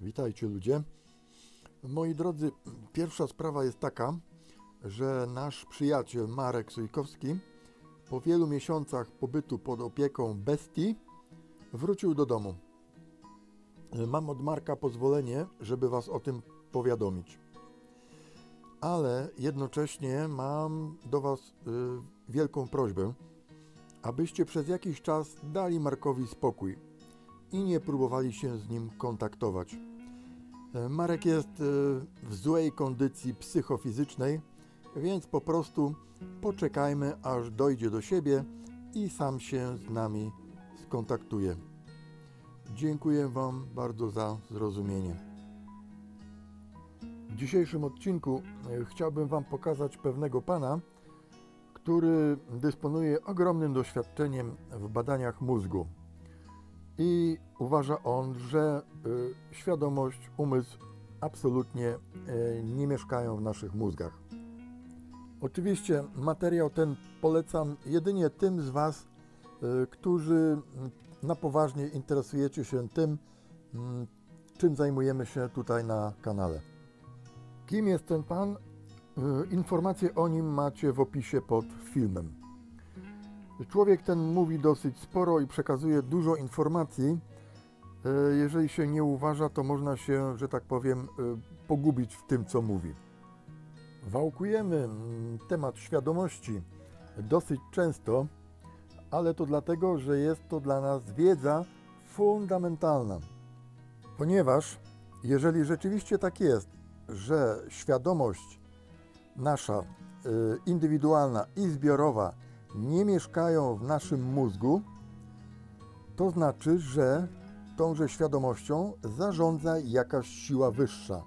Witajcie ludzie. Moi drodzy, pierwsza sprawa jest taka, że nasz przyjaciel Marek Sujkowski po wielu miesiącach pobytu pod opieką bestii wrócił do domu. Mam od Marka pozwolenie, żeby was o tym powiadomić. Ale jednocześnie mam do was wielką prośbę, abyście przez jakiś czas dali Markowi spokój i nie próbowali się z nim kontaktować. Marek jest w złej kondycji psychofizycznej, więc po prostu poczekajmy, aż dojdzie do siebie i sam się z nami skontaktuje. Dziękuję wam bardzo za zrozumienie. W dzisiejszym odcinku chciałbym wam pokazać pewnego pana, który dysponuje ogromnym doświadczeniem w badaniach mózgu. I uważa on, że świadomość, umysł absolutnie nie mieszkają w naszych mózgach. Oczywiście materiał ten polecam jedynie tym z was, którzy na poważnie interesujecie się tym, czym zajmujemy się tutaj na kanale. Kim jest ten pan? Informacje o nim macie w opisie pod filmem. Człowiek ten mówi dosyć sporo i przekazuje dużo informacji. Jeżeli się nie uważa, to można się, że tak powiem, pogubić w tym, co mówi. Wałkujemy temat świadomości dosyć często, ale to dlatego, że jest to dla nas wiedza fundamentalna. Ponieważ jeżeli rzeczywiście tak jest, że świadomość nasza, indywidualna i zbiorowa nie mieszkają w naszym mózgu, to znaczy, że tąże świadomością zarządza jakaś siła wyższa.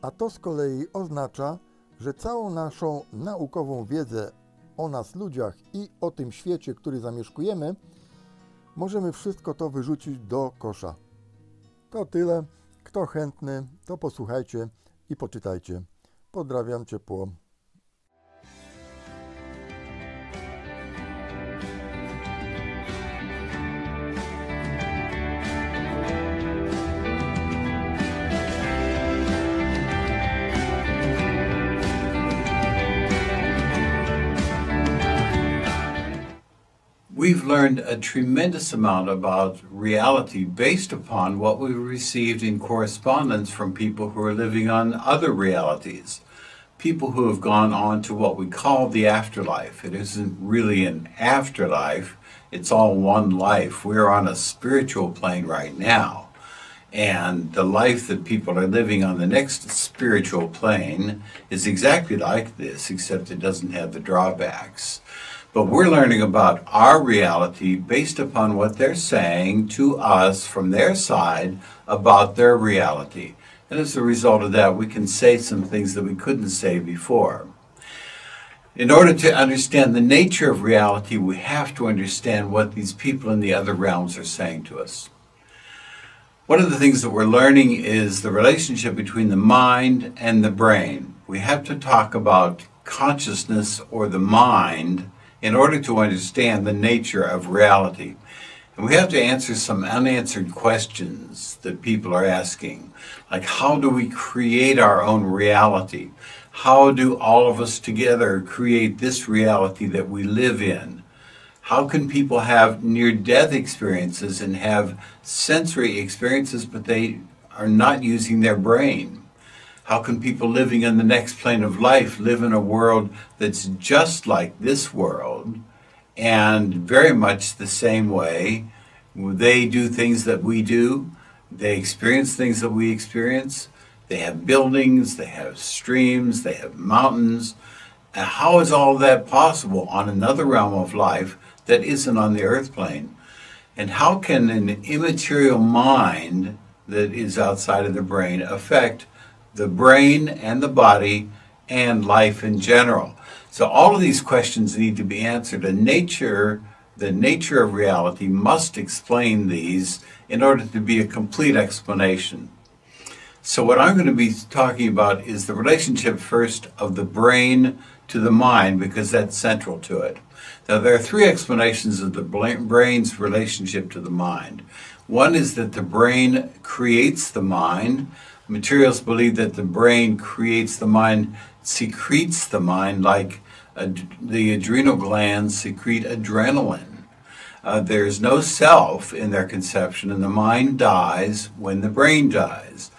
A to z kolei oznacza, że całą naszą naukową wiedzę o nas ludziach i o tym świecie, który zamieszkujemy, możemy wszystko to wyrzucić do kosza. To tyle. Kto chętny, to posłuchajcie i poczytajcie. Pozdrawiam ciepło. We've learned a tremendous amount about reality based upon what we've received in correspondence from people who are living on other realities. People who have gone on to what we call the afterlife. It isn't really an afterlife, it's all one life. We're on a spiritual plane right now. And the life that people are living on the next spiritual plane is exactly like this, except it doesn't have the drawbacks. But we're learning about our reality based upon what they're saying to us from their side about their reality. And as a result of that, we can say some things that we couldn't say before. In order to understand the nature of reality, we have to understand what these people in the other realms are saying to us. One of the things that we're learning is the relationship between the mind and the brain. We have to talk about consciousness or the mind in order to understand the nature of reality. And we have to answer some unanswered questions that people are asking, like how do we create our own reality? How do all of us together create this reality that we live in? How can people have near-death experiences and have sensory experiences, but they are not using their brain? How can people living in the next plane of life live in a world that's just like this world and very much the same way? They do things that we do. They experience things that we experience. They have buildings, they have streams, they have mountains. And how is all that possible on another realm of life that isn't on the earth plane? And how can an immaterial mind that is outside of the brain affect the brain and the body and life in general? So all of these questions need to be answered. And the nature of reality must explain these in order to be a complete explanation. So what I'm going to be talking about is the relationship first of the brain to the mind, because that's central to it. Now there are three explanations of the brain's relationship to the mind. One is that the brain creates the mind. Materialists believe that the brain creates the mind, secretes the mind, like the adrenal glands secrete adrenaline. There's no self in their conception, and the mind dies when the brain dies.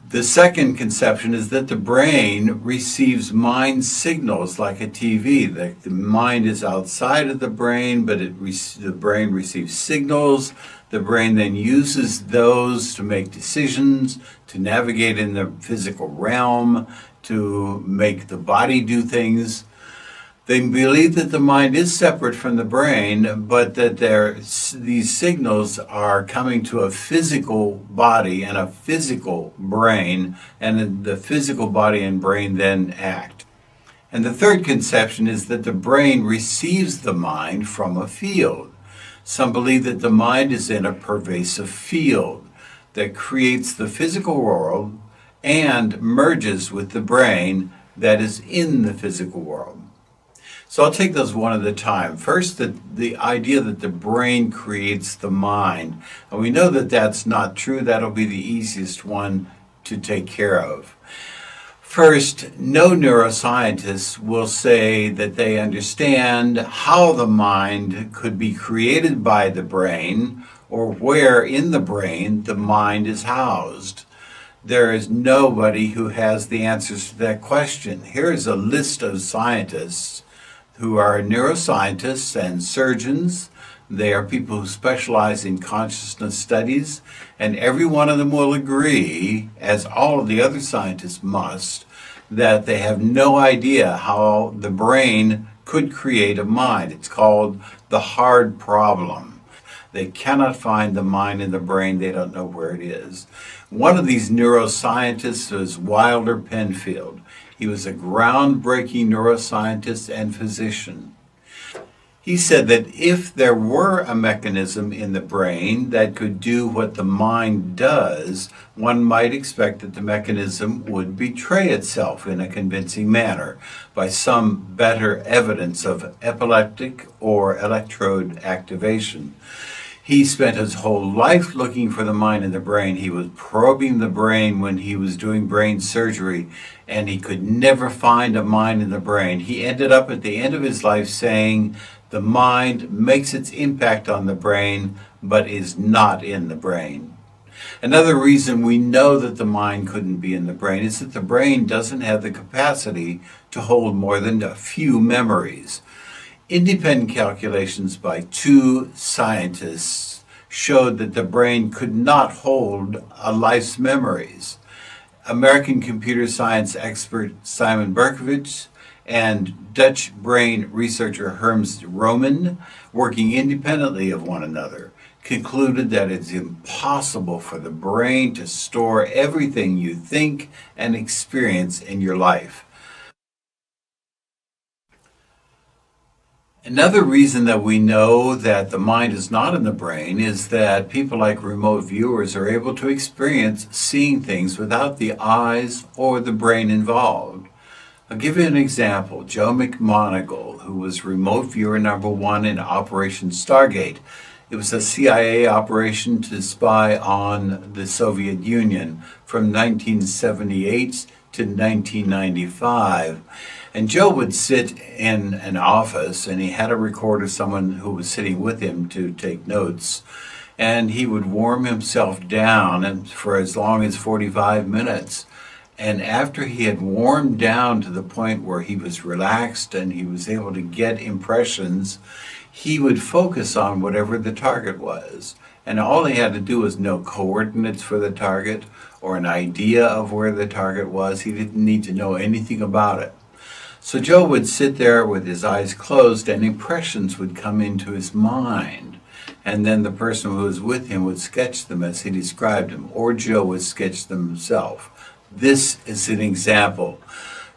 The second conception is that the brain receives mind signals like a TV. The mind is outside of the brain, but the brain receives signals. The brain then uses those to make decisions, to navigate in the physical realm, to make the body do things. They believe that the mind is separate from the brain, but that these signals are coming to a physical body and a physical brain, and the physical body and brain then act. And the third conception is that the brain receives the mind from a field. Some believe that the mind is in a pervasive field that creates the physical world and merges with the brain that is in the physical world. So I'll take those one at a time. First, the idea that the brain creates the mind. And we know that that's not true. That'll be the easiest one to take care of. First, no neuroscientists will say that they understand how the mind could be created by the brain or where in the brain the mind is housed. There is nobody who has the answers to that question. Here's a list of scientists who are neuroscientists and surgeons. They are people who specialize in consciousness studies, and every one of them will agree, as all of the other scientists must, that they have no idea how the brain could create a mind. It's called the hard problem. They cannot find the mind in the brain. They don't know where it is. One of these neuroscientists was Wilder Penfield. He was a groundbreaking neuroscientist and physician. He said that if there were a mechanism in the brain that could do what the mind does, one might expect that the mechanism would betray itself in a convincing manner by some better evidence of epileptic or electrode activation. He spent his whole life looking for the mind in the brain. He was probing the brain when he was doing brain surgery, and he could never find a mind in the brain. He ended up at the end of his life saying, the mind makes its impact on the brain, but is not in the brain. Another reason we know that the mind couldn't be in the brain is that the brain doesn't have the capacity to hold more than a few memories. Independent calculations by two scientists showed that the brain could not hold a life's memories. American computer science expert Simon Berkovich and Dutch brain researcher Herms Roman, working independently of one another, concluded that it's impossible for the brain to store everything you think and experience in your life. Another reason that we know that the mind is not in the brain is that people like remote viewers are able to experience seeing things without the eyes or the brain involved. I'll give you an example. Joe McMoneagle, who was remote viewer number 1 in Operation Stargate. It was a CIA operation to spy on the Soviet Union from 1978 to 1995. And Joe would sit in an office, and he had a recorder, someone who was sitting with him to take notes, and he would warm himself down for as long as 45 minutes. And after he had warmed down to the point where he was relaxed and he was able to get impressions, he would focus on whatever the target was. And all he had to do was know coordinates for the target or an idea of where the target was. He didn't need to know anything about it. So Joe would sit there with his eyes closed, and impressions would come into his mind. And then the person who was with him would sketch them as he described them, or Joe would sketch them himself. This is an example.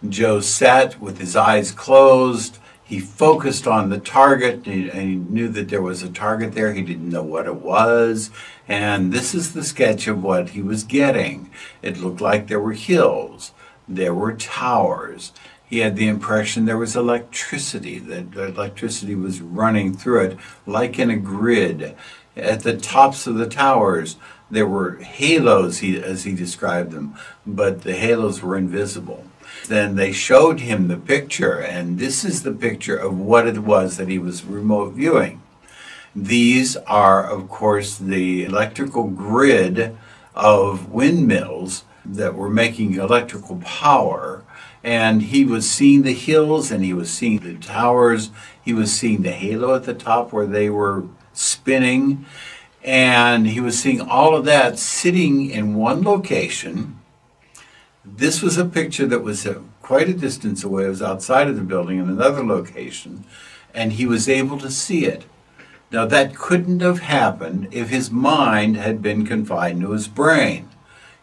Joe sat with his eyes closed. He focused on the target, and he knew that there was a target there. He didn't know what it was. And this is the sketch of what he was getting. It looked like there were hills. There were towers. He had the impression there was electricity, that electricity was running through it like in a grid. At the tops of the towers, there were halos, as he described them, but the halos were invisible. Then they showed him the picture, and this is the picture of what it was that he was remote viewing. These are, of course, the electrical grid of windmills that were making electrical power, and he was seeing the hills, and he was seeing the towers, he was seeing the halo at the top where they were spinning, and he was seeing all of that sitting in one location. This was a picture that was quite a distance away. It was outside of the building in another location, and he was able to see it. Now, that couldn't have happened if his mind had been confined to his brain.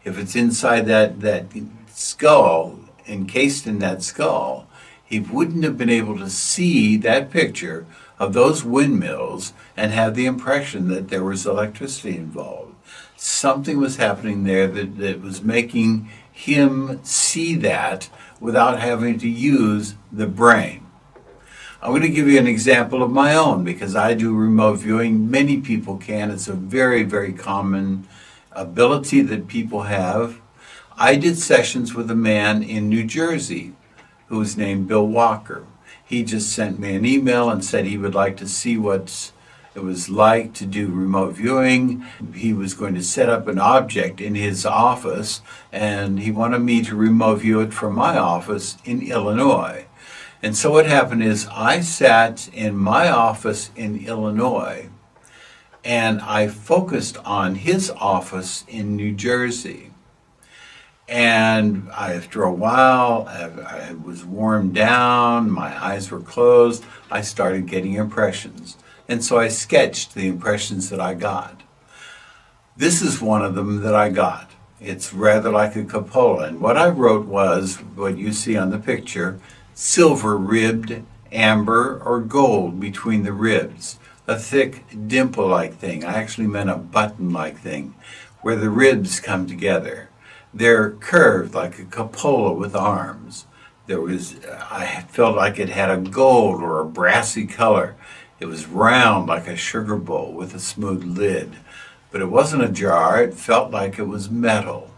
If it's inside that skull, encased in that skull, he wouldn't have been able to see that picture of those windmills and have the impression that there was electricity involved. Something was happening there that was making him see that without having to use the brain. I'm going to give you an example of my own because I do remote viewing. Many people can. It's a very, very common ability that people have. I did sessions with a man in New Jersey who was named Bill Walker. He just sent me an email and said he would like to see what it was like to do remote viewing. He was going to set up an object in his office, and he wanted me to remote view it from my office in Illinois. And so what happened is I sat in my office in Illinois, and I focused on his office in New Jersey. And after a while, I was warmed down, my eyes were closed, I started getting impressions. And so I sketched the impressions that I got. This is one of them that I got. It's rather like a cupola. And what I wrote was what you see on the picture: silver ribbed, amber, or gold between the ribs. A thick dimple-like thing. I actually meant a button-like thing where the ribs come together. They're curved like a cupola with arms. I felt like it had a gold or a brassy color. It was round like a sugar bowl with a smooth lid. But it wasn't a jar. It felt like it was metal.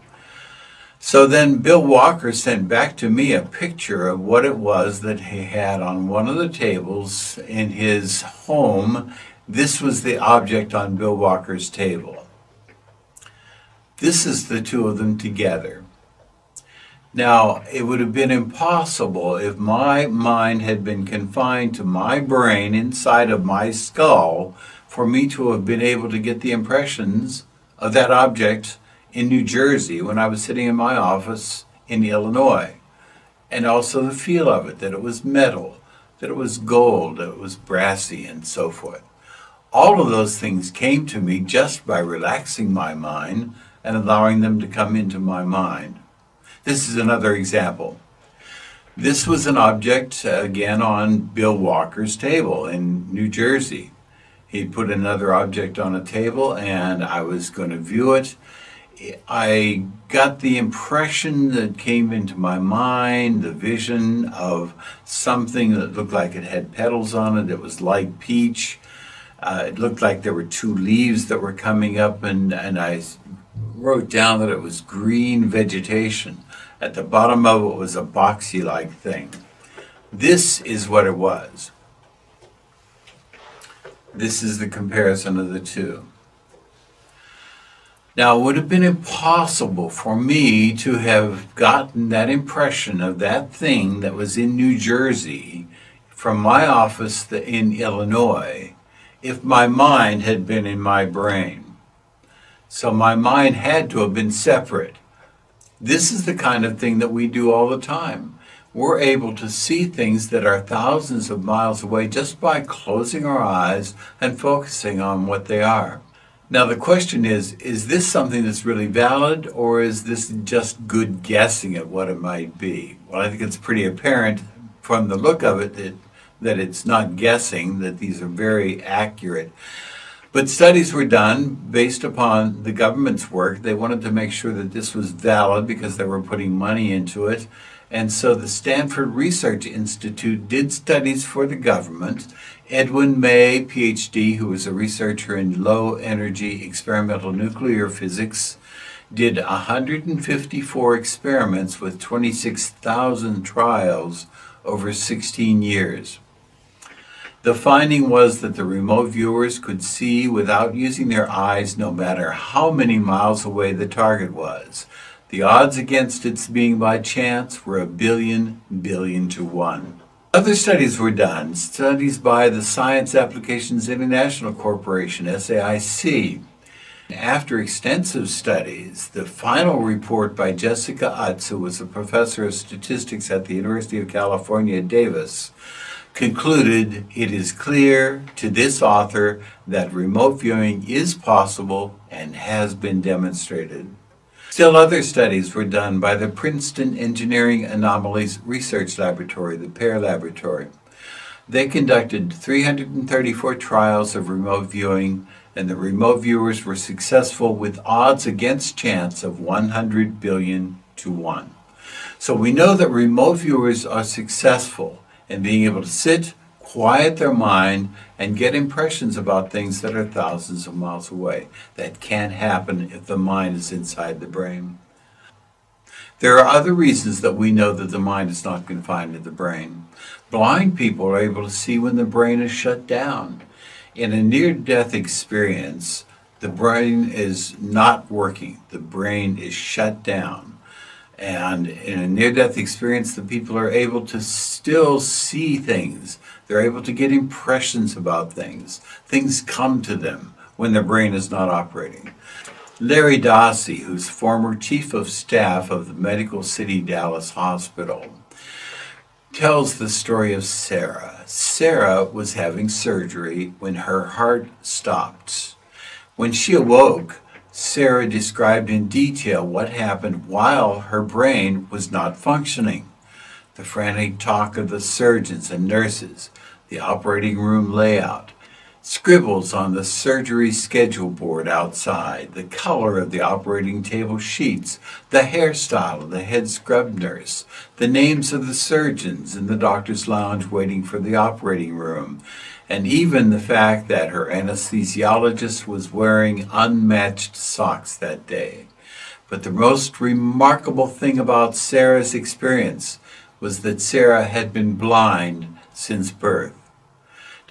So then Bill Walker sent back to me a picture of what it was that he had on one of the tables in his home. This was the object on Bill Walker's table. This is the two of them together. Now, it would have been impossible if my mind had been confined to my brain inside of my skull for me to have been able to get the impressions of that object in New Jersey when I was sitting in my office in Illinois. And also the feel of it, that it was metal, that it was gold, that it was brassy, and so forth. All of those things came to me just by relaxing my mind and allowing them to come into my mind. This is another example. This was an object, again, on Bill Walker's table in New Jersey. He put another object on a table, and I was going to view it. I got the impression that came into my mind, the vision of something that looked like it had petals on it. It was light peach. It looked like there were two leaves that were coming up, and I wrote down that it was green vegetation. At the bottom of it was a boxy-like thing. This is what it was. This is the comparison of the two. Now, it would have been impossible for me to have gotten that impression of that thing that was in New Jersey from my office in Illinois if my mind had been in my brain. So my mind had to have been separate. This is the kind of thing that we do all the time. We're able to see things that are thousands of miles away just by closing our eyes and focusing on what they are. Now the question is this something that's really valid, or is this just good guessing at what it might be? Well, I think it's pretty apparent from the look of it that it's not guessing, that these are very accurate. But studies were done based upon the government's work. They wanted to make sure that this was valid because they were putting money into it. And so the Stanford Research Institute did studies for the government. Edwin May, PhD, who was a researcher in low-energy experimental nuclear physics, did 154 experiments with 26,000 trials over 16 years. The finding was that the remote viewers could see without using their eyes no matter how many miles away the target was. The odds against its being by chance were 1,000,000,000 to 1. Other studies were done, studies by the Science Applications International Corporation, SAIC. After extensive studies, the final report by Jessica Utz, who was a professor of statistics at the University of California, Davis, concluded it is clear to this author that remote viewing is possible and has been demonstrated. Still other studies were done by the Princeton Engineering Anomalies Research Laboratory, the PAIR Laboratory. They conducted 334 trials of remote viewing, and the remote viewers were successful with odds against chance of 100 billion to 1. So we know that remote viewers are successful in being able to sit, quiet their mind, and get impressions about things that are thousands of miles away. That can't happen if the mind is inside the brain. There are other reasons that we know that the mind is not confined to the brain. Blind people are able to see when the brain is shut down. In a near-death experience, the brain is not working. The brain is shut down. And in a near-death experience, the people are able to still see things. They're able to get impressions about things. Things come to them when their brain is not operating. Larry Dossey, who's former chief of staff of the Medical City Dallas Hospital, tells the story of Sarah. Sarah was having surgery when her heart stopped. When she awoke, Sarah described in detail what happened while her brain was not functioning. The frantic talk of the surgeons and nurses, the operating room layout, scribbles on the surgery schedule board outside, the color of the operating table sheets, the hairstyle of the head scrub nurse, the names of the surgeons in the doctor's lounge waiting for the operating room, and even the fact that her anesthesiologist was wearing unmatched socks that day. But the most remarkable thing about Sarah's experience was that Sarah had been blind since birth.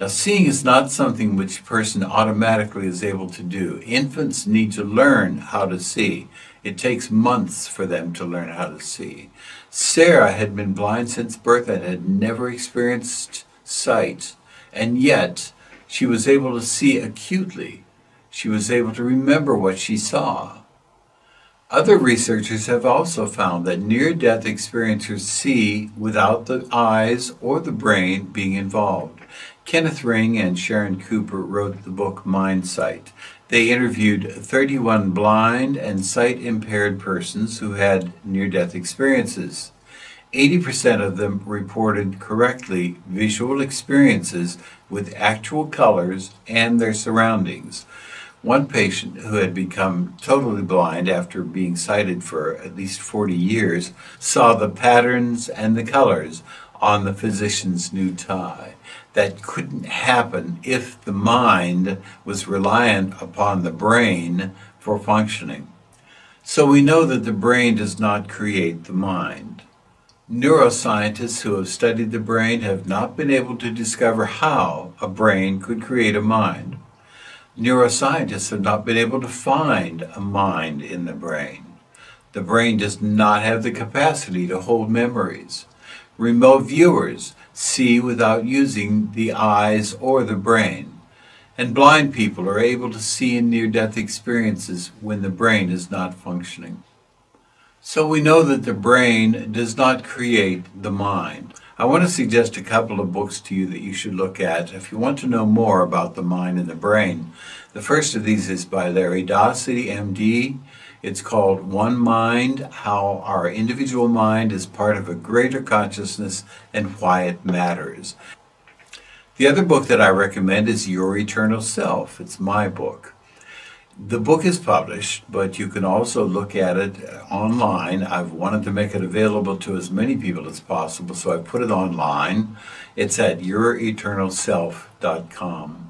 Now, seeing is not something which a person automatically is able to do. Infants need to learn how to see. It takes months for them to learn how to see. Sarah had been blind since birth and had never experienced sight, and yet she was able to see acutely. She was able to remember what she saw. Other researchers have also found that near-death experiencers see without the eyes or the brain being involved. Kenneth Ring and Sharon Cooper wrote the book Mind Sight. They interviewed 31 blind and sight-impaired persons who had near-death experiences. 80% of them reported correctly visual experiences with actual colors and their surroundings. One patient who had become totally blind after being sighted for at least 40 years saw the patterns and the colors on the physician's new tie. That couldn't happen if the mind was reliant upon the brain for functioning. So we know that the brain does not create the mind. Neuroscientists who have studied the brain have not been able to discover how a brain could create a mind. Neuroscientists have not been able to find a mind in the brain. The brain does not have the capacity to hold memories. Remote viewers see without using the eyes or the brain. And blind people are able to see in near-death experiences when the brain is not functioning. So we know that the brain does not create the mind. I want to suggest a couple of books to you that you should look at if you want to know more about the mind and the brain. The first of these is by Larry Dossey, MD. It's called One Mind: How Our Individual Mind is Part of a Greater Consciousness and Why It Matters. The other book that I recommend is Your Eternal Self. It's my book. The book is published, but you can also look at it online. I've wanted to make it available to as many people as possible, so I put it online. It's at youreternalself.com.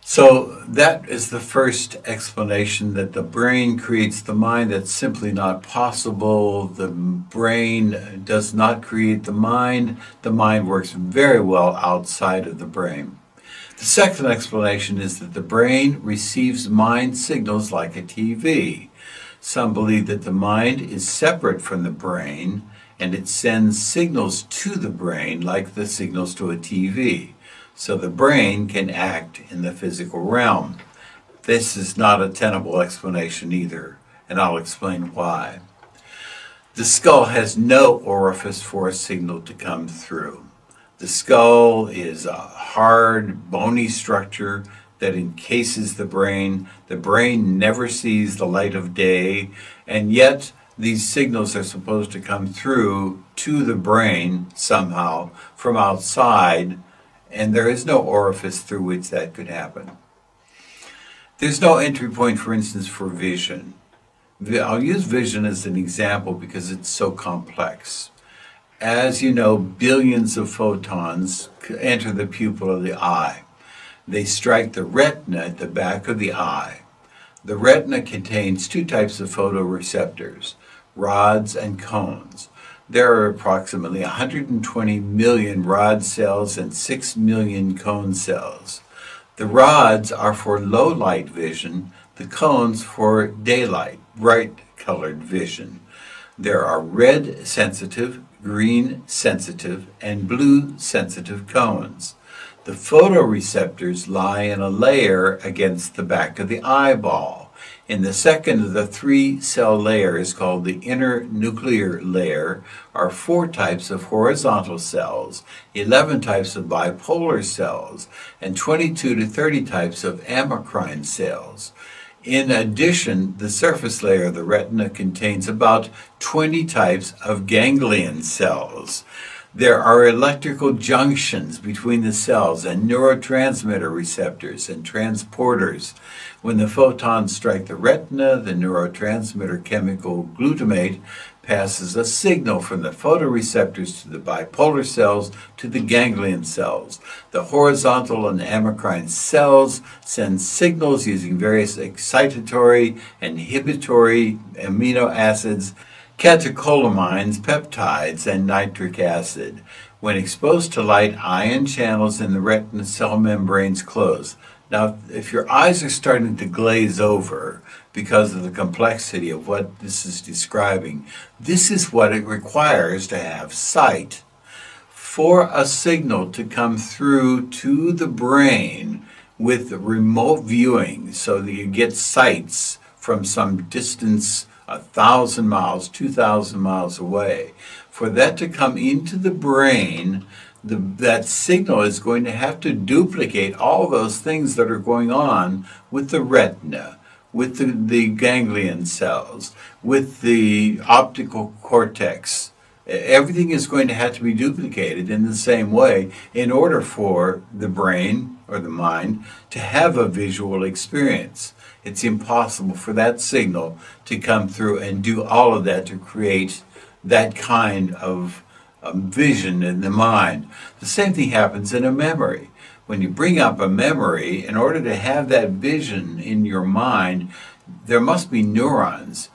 So that is the first explanation, that the brain creates the mind. That's simply not possible. The brain does not create the mind. The mind works very well outside of the brain. The second explanation is that the brain receives mind signals like a TV. Some believe that the mind is separate from the brain and it sends signals to the brain like the signals to a TV. So the brain can act in the physical realm. This is not a tenable explanation either, and I'll explain why. The skull has no orifice for a signal to come through. The skull is a hard, bony structure that encases the brain. The brain never sees the light of day, and yet these signals are supposed to come through to the brain somehow from outside, and there is no orifice through which that could happen. There's no entry point, for instance, for vision. I'll use vision as an example because it's so complex. As you know, billions of photons enter the pupil of the eye. They strike the retina at the back of the eye. The retina contains two types of photoreceptors, rods and cones. There are approximately 120 million rod cells and 6 million cone cells. The rods are for low light vision, the cones for daylight, bright colored vision. There are red sensitive, green sensitive, and blue sensitive cones. The photoreceptors lie in a layer against the back of the eyeball. In the second of the 3 cell layers, called the inner nuclear layer, are 4 types of horizontal cells, 11 types of bipolar cells, and 22 to 30 types of amacrine cells. In addition, the surface layer of the retina contains about 20 types of ganglion cells. There are electrical junctions between the cells and neurotransmitter receptors and transporters. When the photons strike the retina, the neurotransmitter chemical glutamate passes a signal from the photoreceptors to the bipolar cells to the ganglion cells. The horizontal and amacrine cells send signals using various excitatory and inhibitory amino acids, catecholamines, peptides, and nitric acid. When exposed to light, ion channels in the retina cell membranes close. Now, if your eyes are starting to glaze over because of the complexity of what this is describing, this is what it requires to have sight. For a signal to come through to the brain with remote viewing, so that you get sights from some distance, 1,000 miles, 2,000 miles away, for that to come into the brain, that signal is going to have to duplicate all those things that are going on with the retina, with the ganglion cells, with the optical cortex. Everything is going to have to be duplicated in the same way in order for the brain or the mind to have a visual experience. It's impossible for that signal to come through and do all of that to create that kind of vision in the mind. The same thing happens in a memory. When you bring up a memory, in order to have that vision in your mind, there must be neurons,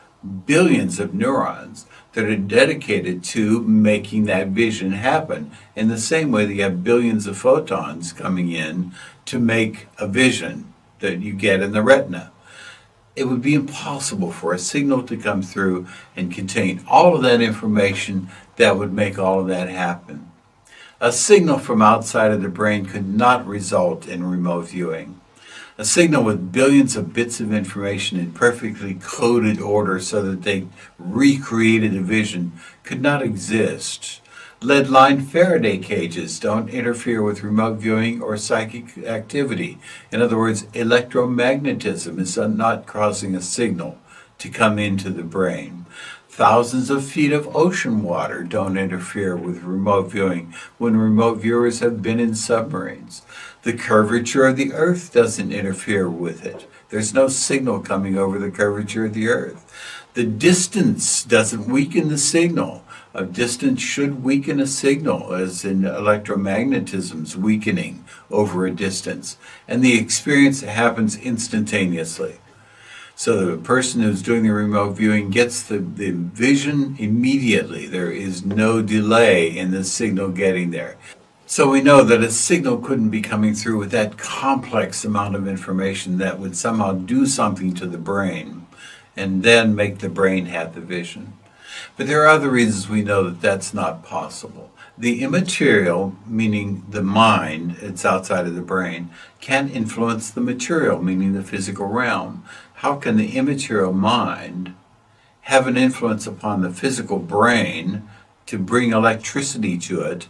billions of neurons, that are dedicated to making that vision happen. In the same way that you have billions of photons coming in to make a vision that you get in the retina. It would be impossible for a signal to come through and contain all of that information that would make all of that happen. A signal from outside of the brain could not result in remote viewing. A signal with billions of bits of information in perfectly coded order so that they recreated a vision could not exist. Lead-lined Faraday cages don't interfere with remote viewing or psychic activity. In other words, electromagnetism is not causing a signal to come into the brain. Thousands of feet of ocean water don't interfere with remote viewing when remote viewers have been in submarines. The curvature of the earth doesn't interfere with it There's no signal coming over the curvature of the earth. The distance doesn't weaken the signal. A distance should weaken a signal, as in electromagnetism's weakening over a distance. And the experience happens instantaneously. So the person who's doing the remote viewing gets the vision immediately. There is no delay in the signal getting there. So we know that a signal couldn't be coming through with that complex amount of information that would somehow do something to the brain and then make the brain have the vision. But there are other reasons we know that that's not possible. The immaterial, meaning the mind, it's outside of the brain, can influence the material, meaning the physical realm. How can the immaterial mind have an influence upon the physical brain to bring electricity to it,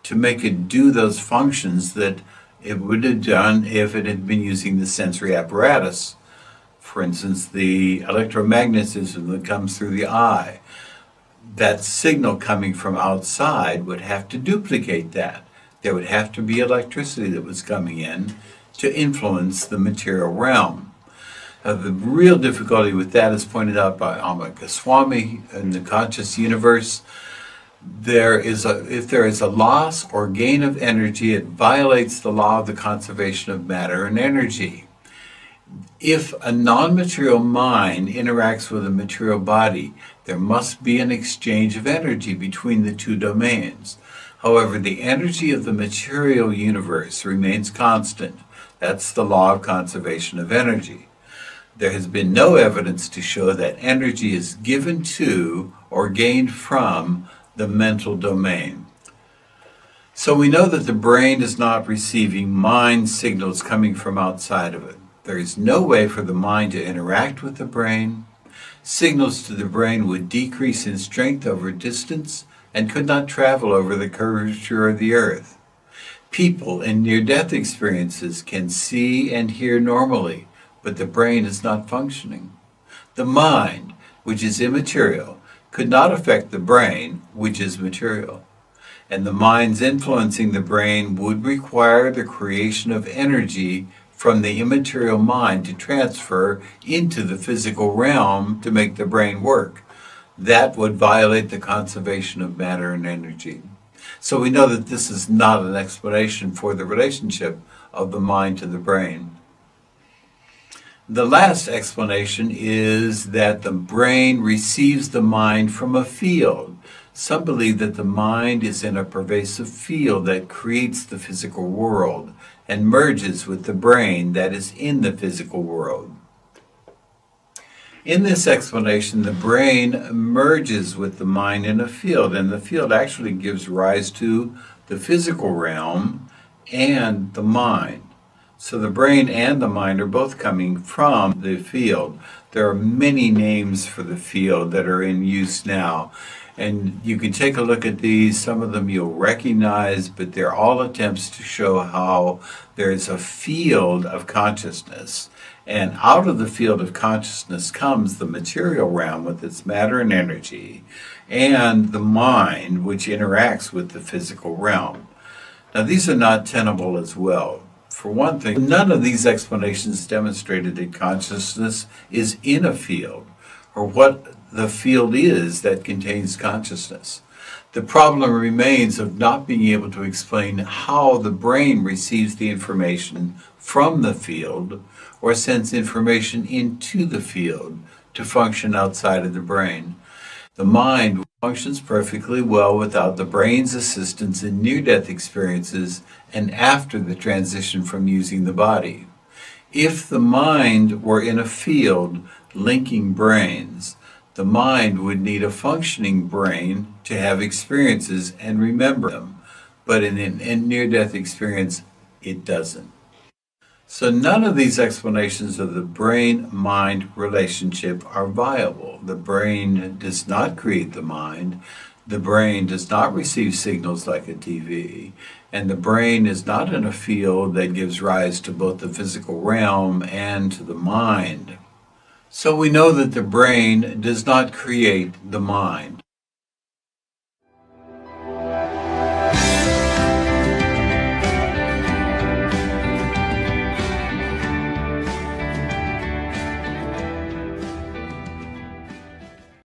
to make it do those functions that it would have done if it had been using the sensory apparatus? For instance, the electromagnetism that comes through the eye. That signal coming from outside would have to duplicate that. There would have to be electricity that was coming in to influence the material realm. The real difficulty with that is pointed out by Swami in the conscious universe. If there is a loss or gain of energy, it violates the law of the conservation of matter and energy. If a non-material mind interacts with a material body, there must be an exchange of energy between the two domains. However, the energy of the material universe remains constant. That's the law of conservation of energy. There has been no evidence to show that energy is given to or gained from the mental domain. So we know that the brain is not receiving mind signals coming from outside of it. There is no way for the mind to interact with the brain. Signals to the brain would decrease in strength over distance and could not travel over the curvature of the earth. People in near-death experiences can see and hear normally, but the brain is not functioning. The mind, which is immaterial, could not affect the brain, which is material. And the minds influencing the brain would require the creation of energy from the immaterial mind to transfer into the physical realm to make the brain work. That would violate the conservation of matter and energy. So we know that this is not an explanation for the relationship of the mind to the brain. The last explanation is that the brain receives the mind from a field. Some believe that the mind is in a pervasive field that creates the physical world and merges with the brain that is in the physical world. In this explanation, the brain merges with the mind in a field, and the field actually gives rise to the physical realm and the mind. So the brain and the mind are both coming from the field. There are many names for the field that are in use now. And you can take a look at these. Some of them you'll recognize, but they're all attempts to show how there's a field of consciousness. And out of the field of consciousness comes the material realm with its matter and energy, and the mind, which interacts with the physical realm. Now, these are not tenable as well. For one thing, none of these explanations demonstrated that consciousness is in a field, or what the field is that contains consciousness. The problem remains of not being able to explain how the brain receives the information from the field or sends information into the field to function outside of the brain. The mind functions perfectly well without the brain's assistance in near-death experiences and after the transition from using the body. If the mind were in a field linking brains, the mind would need a functioning brain to have experiences and remember them, but in a near-death experience, it doesn't. So none of these explanations of the brain-mind relationship are viable. The brain does not create the mind, the brain does not receive signals like a TV, and the brain is not in a field that gives rise to both the physical realm and to the mind. So we know that the brain does not create the mind.